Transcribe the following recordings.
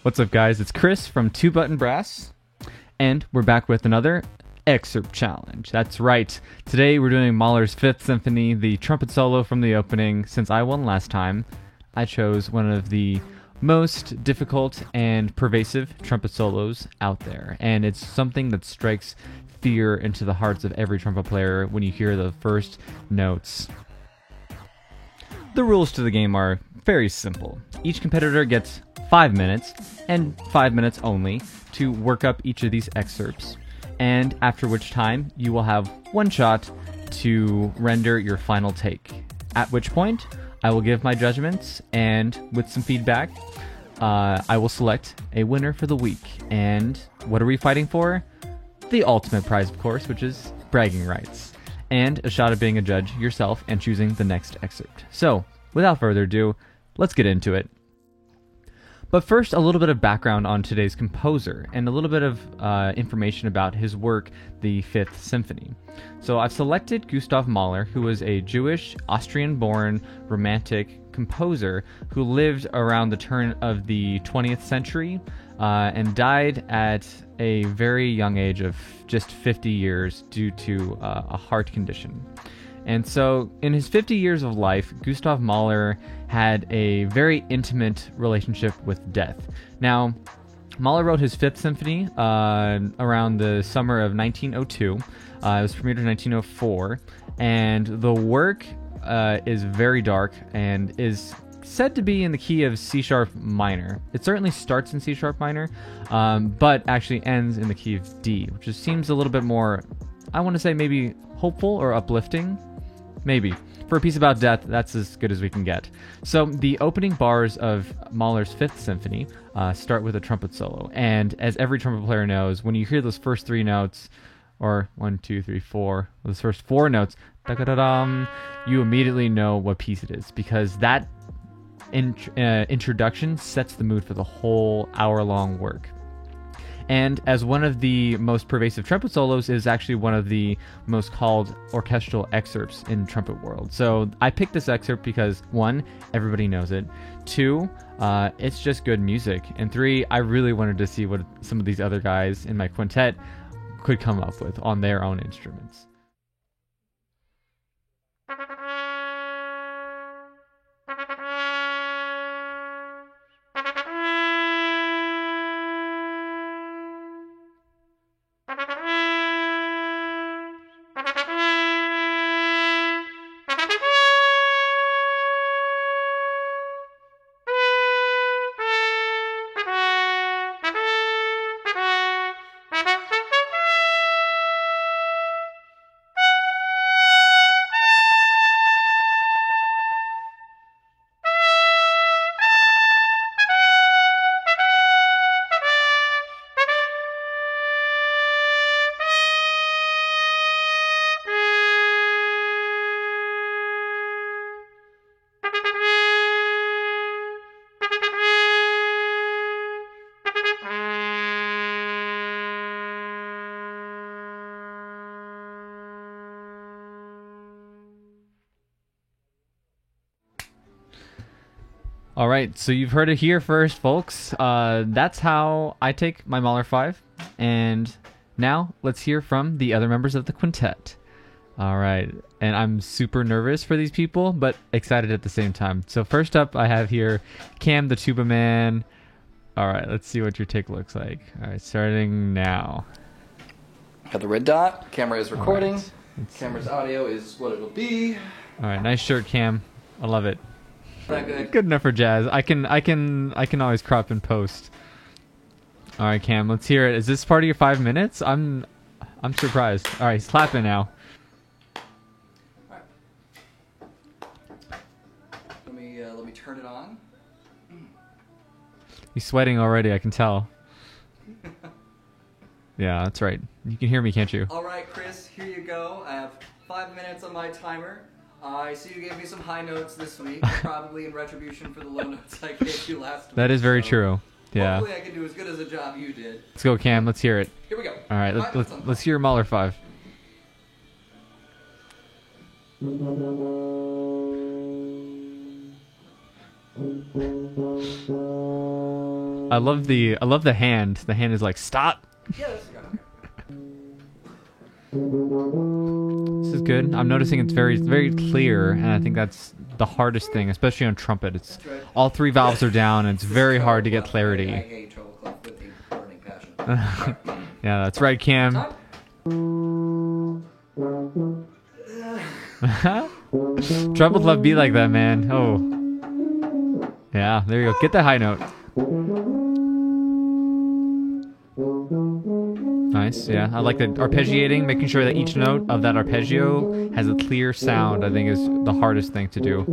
What's up, guys? It's Chris from Two Button Brass, and we're back with another excerpt challenge. That's right. Today we're doing Mahler's Fifth Symphony, the trumpet solo from the opening. Since I won last time, I chose one of the most difficult and pervasive trumpet solos out there, and it's something that strikes fear into the hearts of every trumpet player when you hear the first notes. The rules to the game are very simple. Each competitor gets 5 minutes, and 5 minutes only, to work up each of these excerpts, and after which time you will have one shot to render your final take. At which point, I will give my judgments, and with some feedback, I will select a winner for the week. And what are we fighting for? The ultimate prize, of course, which is bragging rights, and a shot at being a judge yourself and choosing the next excerpt. So, without further ado, let's get into it. But first, a little bit of background on today's composer, and a little bit of information about his work, the Fifth Symphony. So I've selected Gustav Mahler, who was a Jewish, Austrian-born Romantic composer who lived around the turn of the 20th century and died at a very young age of just 50 years due to a heart condition. And so, in his 50 years of life, Gustav Mahler had a very intimate relationship with death. Now, Mahler wrote his Fifth Symphony around the summer of 1902. It was premiered in 1904, and the work is very dark and is said to be in the key of C-sharp minor. It certainly starts in C-sharp minor, but actually ends in the key of D, which just seems a little bit more, I want to say, maybe hopeful or uplifting. Maybe. For a piece about death, that's as good as we can get. So the opening bars of Mahler's Fifth Symphony start with a trumpet solo. And as every trumpet player knows, when you hear those first three notes, or 1, 2, 3, 4, those first four notes, da-da-da-dum, you immediately know what piece it is, because that introduction sets the mood for the whole hour-long work. And as one of the most pervasive trumpet solos, is actually one of the most called orchestral excerpts in trumpet world. So I picked this excerpt because 1, everybody knows it. 2, it's just good music. And 3, I really wanted to see what some of these other guys in my quintet could come up with on their own instruments. All right, so you've heard it here first, folks. That's how I take my Mahler 5. And now let's hear from the other members of the quintet. All right, and I'm super nervous for these people, but excited at the same time. So first up, I have here Cam, the tuba man. All right, let's see what your take looks like. All right, starting now. Got the red dot. Camera is recording. Right. Camera's audio is what it'll be. All right, nice shirt, Cam. I love it. Not good. Good enough for jazz. I can always crop and post. All right, Cam, let's hear it. Is this part of your 5 minutes? I'm surprised. All right, he's clapping now. All right. Let me turn it on. He's sweating already. I can tell. Yeah, that's right. You can hear me, can't you? All right, Chris, here you go. I have 5 minutes on my timer. I see you gave me some high notes this week, probably in retribution for the low notes I gave you last week. That is very so true. Yeah. Hopefully I can do as good as a job you did. Let's go, Cam. Let's hear it. Here we go. All right, let's hear Mahler 5. I love the hand. The hand is like, stop. Yeah, that's good. This is good. I'm noticing it's very clear, and I think that's the hardest thing, especially on trumpet. It's That's right. all three valves are down, and it's very hard to get I clarity. hate treble clef with a burning passion. Yeah, that's right, Cam. Time? Treble clef be like that, man. Oh. Yeah, there you go. Get that high note. Nice, yeah. I like the arpeggiating, making sure that each note of that arpeggio has a clear sound, I think is the hardest thing to do.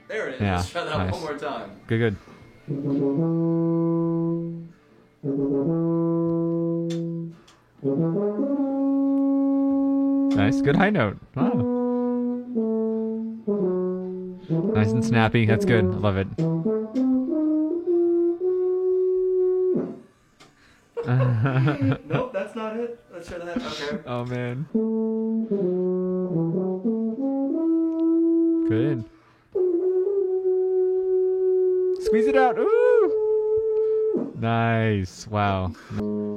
There it is. Yeah, Let's try that nice. one more time. Good. Nice, good high note. Wow. Nice and snappy. That's good. I love it. Nope, that's not it. Let's try that. Okay. Oh man. Good. Squeeze it out. Ooh. Nice. Wow.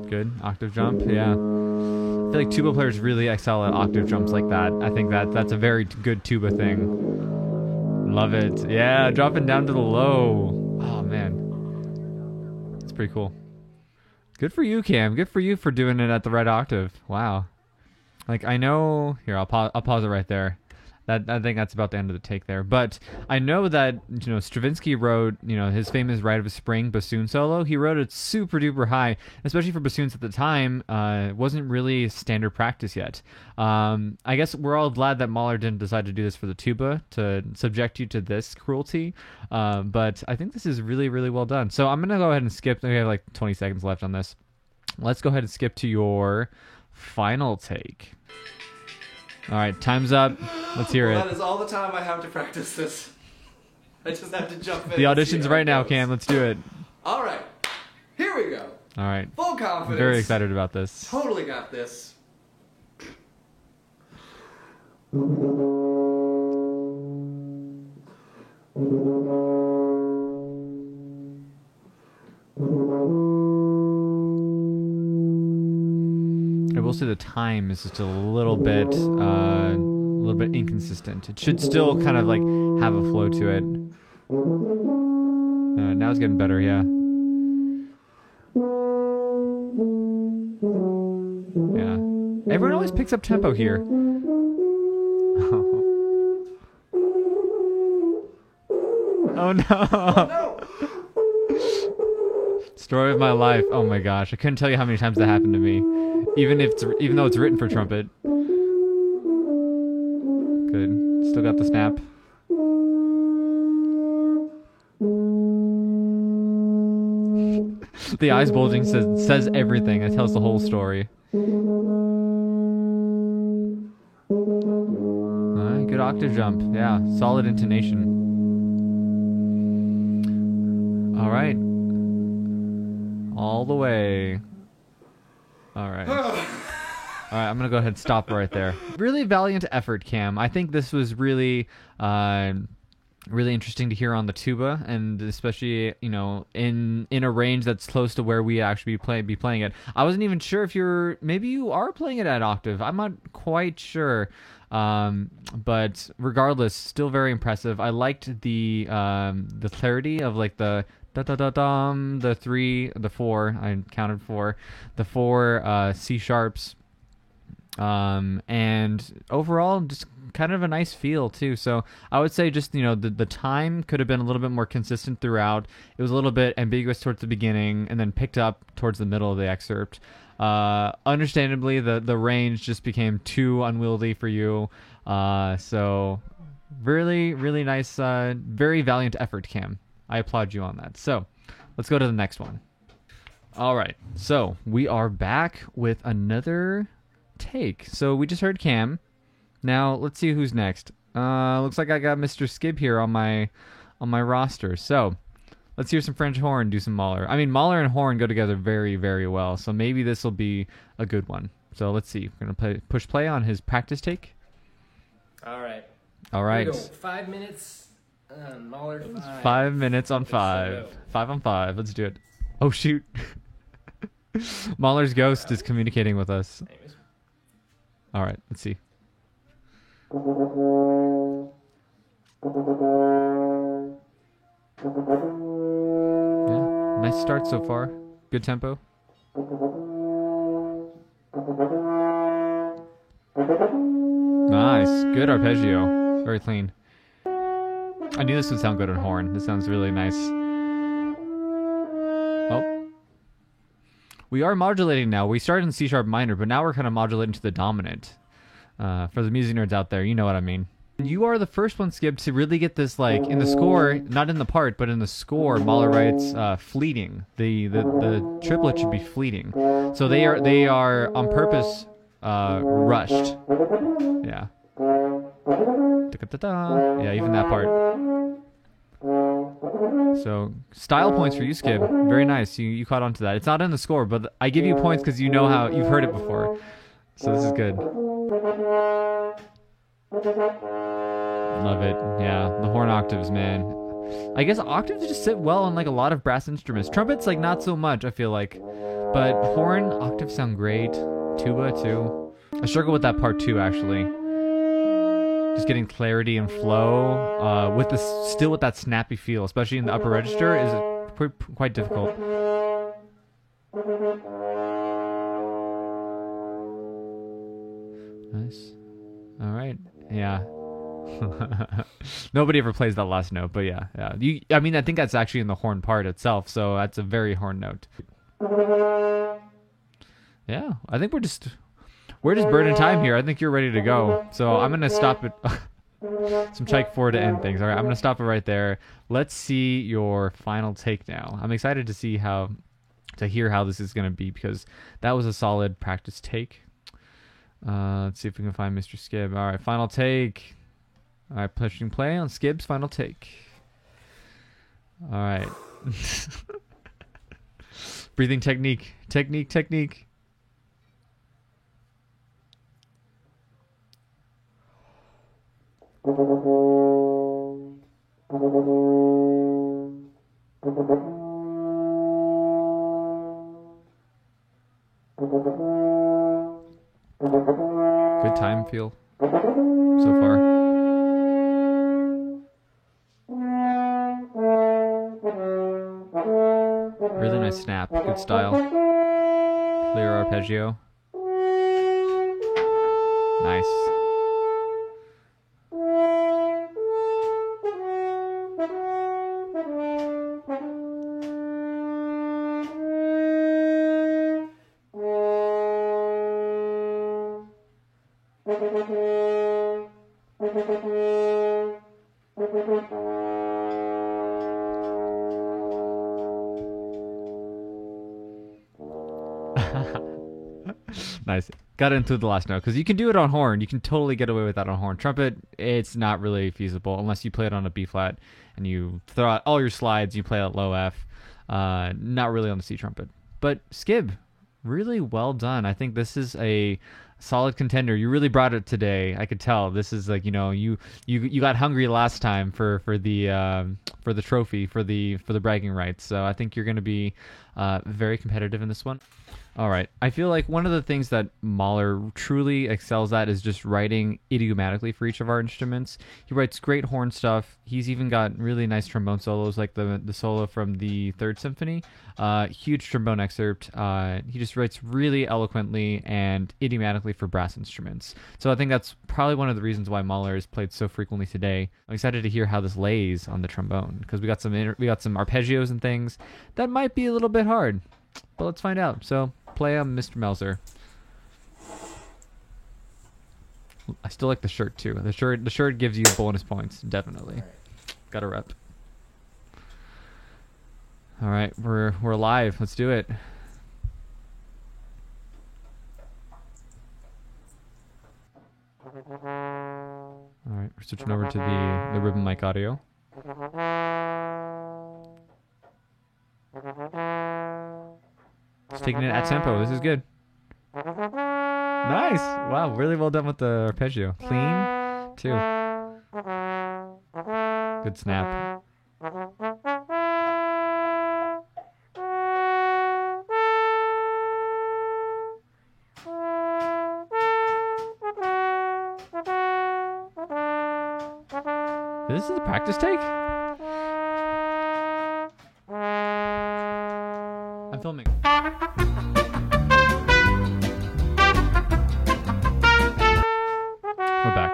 Good. Octave jump. Yeah. I feel like tuba players really excel at octave jumps like that. I think that's a very good tuba thing. Love it. Yeah, dropping down to the low. Oh man. That's pretty cool. Good for you, Cam. Good for you for doing it at the right octave. Wow. Like, I know... Here, I'll pause it right there. I think that's about the end of the take there. But I know that, Stravinsky wrote, his famous Rite of Spring bassoon solo. He wrote it super duper high, especially for bassoons at the time. It wasn't really standard practice yet. I guess we're all glad that Mahler didn't decide to do this for the tuba, to subject you to this cruelty. But I think this is really, really well done. So I'm going to go ahead and skip. We have like 20 seconds left on this. Let's go ahead and skip to your final take. All right, time's up. Let's hear it. That is all the time I have to practice this. I just have to jump in. The and see audition's how right it now, goes. Cam. Let's do it. All right. Here we go. All right. Full confidence. I'm very excited about this. Totally got this. I will say the time is just a little bit inconsistent. It should still kind of like have a flow to it. Now it's getting better, yeah. Yeah. Everyone always picks up tempo here. Oh no! No. Story of my life. Oh my gosh, I couldn't tell you how many times that happened to me. Even though it's written for trumpet. Good. Still got the snap. The eyes bulging says everything. It tells the whole story. Alright, good octave jump. Yeah, solid intonation. Alright. All the way. Alright. Alright, I'm gonna go ahead and stop right there. Really valiant effort, Cam. I think this was really really interesting to hear on the tuba, and especially in a range that's close to where we actually be playing it. I wasn't even sure if maybe you are playing it at octave. I'm not quite sure, but regardless, still very impressive. I liked the clarity of like the da da da dum, the four. I counted four, the four C sharps. And overall just kind of a nice feel too. So I would say just, the time could have been a little bit more consistent throughout. It was a little bit ambiguous towards the beginning and then picked up towards the middle of the excerpt. Understandably, the range just became too unwieldy for you. So really, really nice, very valiant effort, Cam. I applaud you on that. So let's go to the next one. All right. So we are back with another take. So we just heard Cam. Now let's see who's next. Looks like I got Mr. Skib here on my roster. So let's hear some French horn, do some Mahler. I mean, Mahler and horn go together very, very well. So maybe this will be a good one. So let's see. We're gonna push play on his practice take. All right. All right. Here we go. 5 minutes Mahler 5. 5 minutes on Trumpet 5. solo. 5 on 5. Let's do it. Oh, shoot. Mahler's ghost is communicating with us. Anyways. All right, let's see. Yeah, nice start so far. Good tempo. Nice. Good arpeggio. Very clean. I knew this would sound good on horn. This sounds really nice. Oh. We are modulating now. We started in C sharp minor, but now we're kind of modulating to the dominant. For the music nerds out there, you know what I mean. You are the first one, Skib, to really get this, like, in the score, not in the part, but in the score, Mahler writes fleeting. The triplet should be fleeting. So they are on purpose rushed. Yeah. Yeah, even that part. So, style points for you, Skib. Very nice. You caught on to that. It's not in the score, but I give you points because you know how you've heard it before. So this is good. Love it. Yeah, the horn octaves, man. I guess octaves just sit well on like a lot of brass instruments. Trumpets, like, not so much, I feel like. But horn octaves sound great. Tuba too. I struggle with that part too, actually. Just getting clarity and flow with the still with that snappy feel, especially in the upper register, is quite difficult. Nice. All right. Yeah. Nobody ever plays that last note, but yeah. I mean, I think that's actually in the horn part itself, so that's a very horn note. Yeah, I think we're just burning time here. I think you're ready to go. So I'm gonna stop it. Some Tchaik 4 to end things. All right, I'm gonna stop it right there. Let's see your final take now. I'm excited to hear how this is gonna be, because that was a solid practice take. Let's see if we can find Mr. Skib. All right, final take. All right, pushing play on Skib's final take. All right. Breathing technique. Good time feel so far. Really nice snap. Good style. Clear arpeggio. Nice. Nice. Got into the last note, because you can do it on horn. You can totally get away with that on horn. Trumpet, it's not really feasible unless you play it on a B flat and you throw out all your slides. You play at low F. Not really on the C trumpet. But Skib, really well done. I think this is a solid contender. You really brought it today. I could tell. This is like, you got hungry last time for the trophy, for the bragging rights. So I think you're going to be very competitive in this one. All right. I feel like one of the things that Mahler truly excels at is just writing idiomatically for each of our instruments. He writes great horn stuff. He's even got really nice trombone solos, like the solo from the Third Symphony. Huge trombone excerpt. He just writes really eloquently and idiomatically for brass instruments. So I think that's probably one of the reasons why Mahler is played so frequently today. I'm excited to hear how this lays on the trombone, because we got some arpeggios and things that might be a little bit hard, but let's find out. So play on Mr. Melzer. I still like the shirt too. The shirt gives you bonus points, definitely. Got a rep. All right, we're live. Let's do it. All right, we're switching over to the ribbon mic audio. Just taking it at tempo. This is good. Nice. Wow, really well done with the arpeggio. Clean, too. Good snap. This is a practice take? I'm filming. We're back.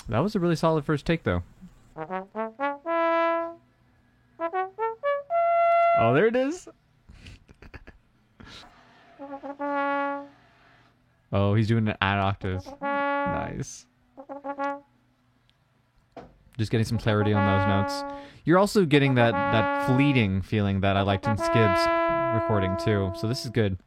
That was a really solid first take, though. Oh, there it is. Oh, he's doing an add octave. Nice. Just getting some clarity on those notes. You're also getting that fleeting feeling that I liked in Skib's recording too. So this is good.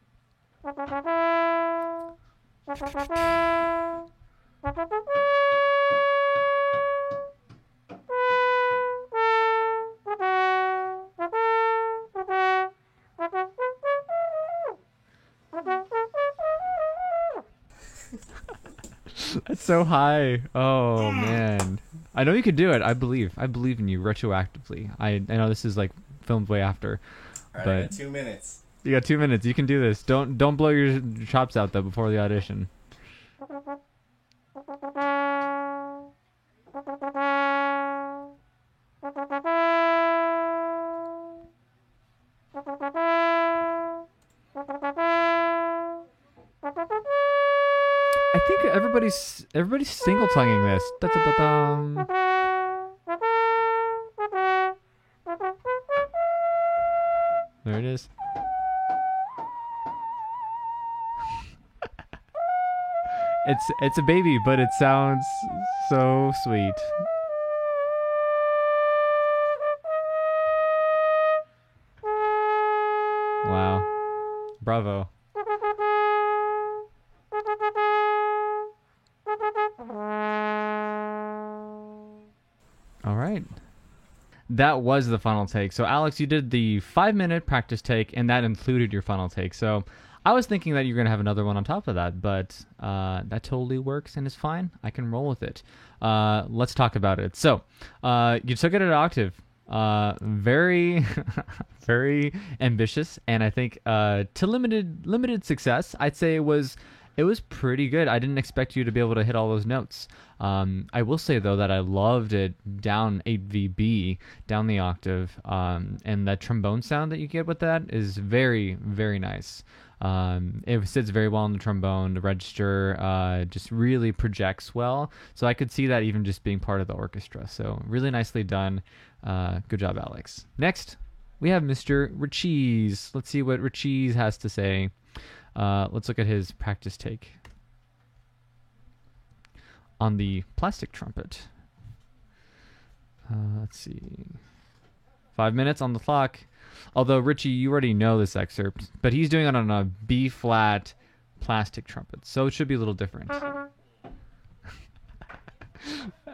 That's so high. Oh man. I know you can do it. I believe in you retroactively. I know this is like filmed way after. All right, but I got 2 minutes. You got 2 minutes. You can do this. Don't blow your chops out though before the audition. I think everybody's single tonguing this. Da-da-da-dum. There it is. It's a baby, but it sounds so sweet. Wow. Bravo. All right. That was the final take. So, Alex, you did the 5-minute practice take, and that included your final take. So, I was thinking that you're going to have another one on top of that, but that totally works and is fine. I can roll with it. Let's talk about it. So, you took it at octave. Very, very ambitious, and I think to limited success, I'd say it was pretty good. I didn't expect you to be able to hit all those notes. I will say, though, that I loved it down 8VB, down the octave, and that trombone sound that you get with that is very, very nice. It sits very well on the trombone. The register just really projects well. So I could see that even just being part of the orchestra. So really nicely done. Good job, Alex. Next, we have Mr. Richeese. Let's see what Richeese has to say. Let's look at his practice take on the plastic trumpet. Let's see. 5 minutes on the clock. Although, Richie, you already know this excerpt, but he's doing it on a B-flat plastic trumpet, so it should be a little different.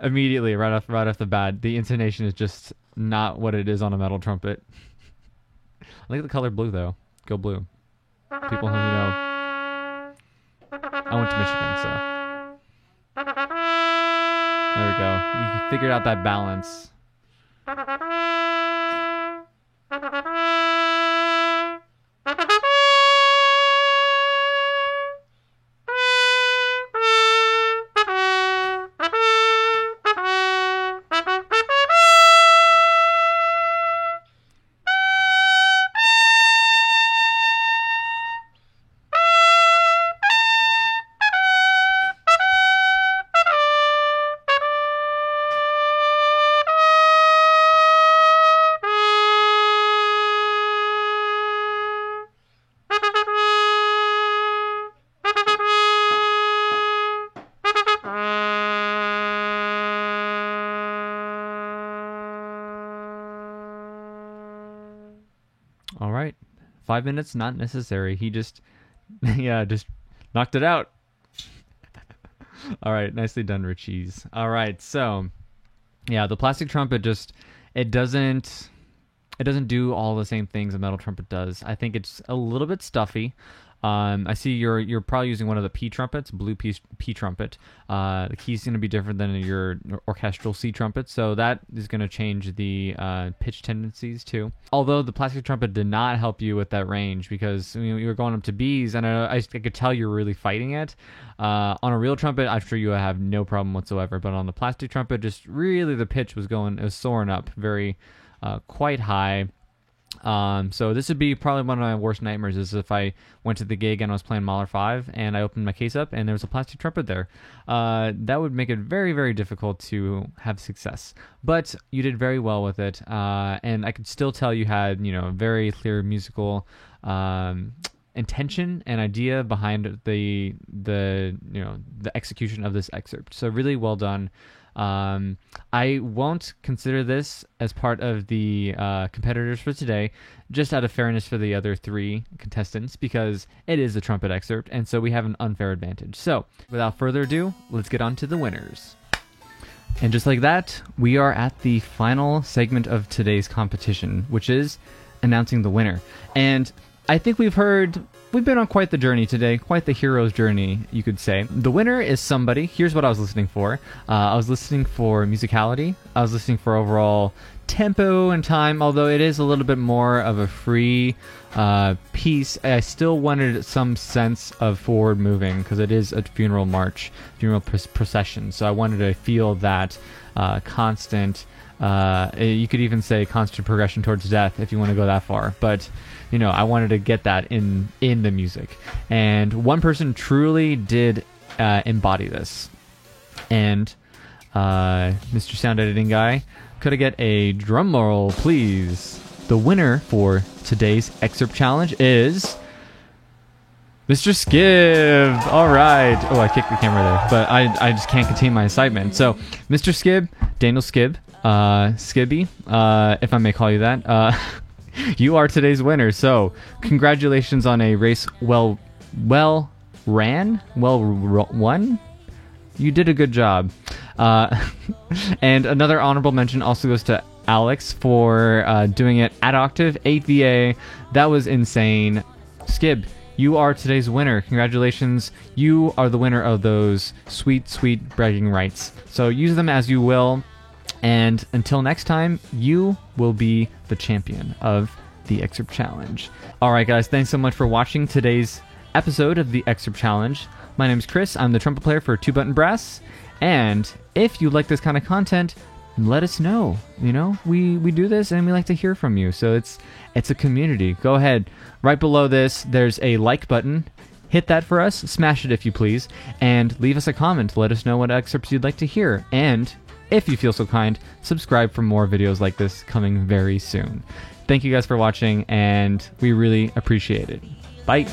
Immediately, right off the bat, the intonation is just not what it is on a metal trumpet. I like the color blue, though. Go blue. People who know. I went to Michigan, so. There we go. You figured out that balance. All right. 5 minutes, not necessary. He just, just knocked it out. All right. Nicely done, Richeese. All right. So, the plastic trumpet it doesn't do all the same things a metal trumpet does. I think it's a little bit stuffy. I see you're probably using one of the P trumpets, blue P trumpet. The key's going to be different than your orchestral C trumpet, so that is going to change the pitch tendencies too. Although the plastic trumpet did not help you with that range, because you were going up to Bs, and I could tell you were really fighting it. On a real trumpet, I'm sure you have no problem whatsoever, but on the plastic trumpet, just really the pitch was soaring up very quite high. So this would be probably one of my worst nightmares, is if I went to the gig and I was playing Mahler 5 and I opened my case up and there was a plastic trumpet there. That would make it very, very difficult to have success. But you did very well with it, and I could still tell you had, a very clear musical intention and idea behind the execution of this excerpt. So really well done. I won't consider this as part of the competitors for today, just out of fairness for the other 3 contestants, because it is a trumpet excerpt, and so we have an unfair advantage. So, without further ado, let's get on to the winners. And just like that, we are at the final segment of today's competition, which is announcing the winner. And I think we've been on quite the journey today, quite the hero's journey, you could say. The winner is somebody. Here's what I was listening for. I was listening for musicality. I was listening for overall tempo and time, although it is a little bit more of a free piece. I still wanted some sense of forward moving, because it is a funeral march, funeral procession. So I wanted to feel that constant, you could even say constant progression towards death if you want to go that far. But I wanted to get that in the music, and one person truly did embody this. And Mr. Sound Editing Guy, could I get a drum roll, please? The winner for today's excerpt challenge is Mr. Skib. All right. Oh, I kicked the camera there, but I just can't contain my excitement. So, Mr. Skib, Daniel Skib, Skibby, if I may call you that. You are today's winner, so congratulations on a race well won. You did a good job. And another honorable mention also goes to Alex for doing it at octave, 8 VA. That was insane. Skib, you are today's winner. Congratulations. You are the winner of those sweet, sweet bragging rights. So use them as you will. And until next time, you will be the champion of the Excerpt Challenge. Alright guys, thanks so much for watching today's episode of the Excerpt Challenge. My name is Chris, I'm the trumpet player for 2-Button Brass, and if you like this kind of content, let us know. We do this and we like to hear from you, so it's a community. Go ahead, right below this, there's a like button. Hit that for us, smash it if you please, and leave us a comment. Let us know what excerpts you'd like to hear, and if you feel so kind, subscribe for more videos like this coming very soon. Thank you guys for watching, and we really appreciate it. Bye!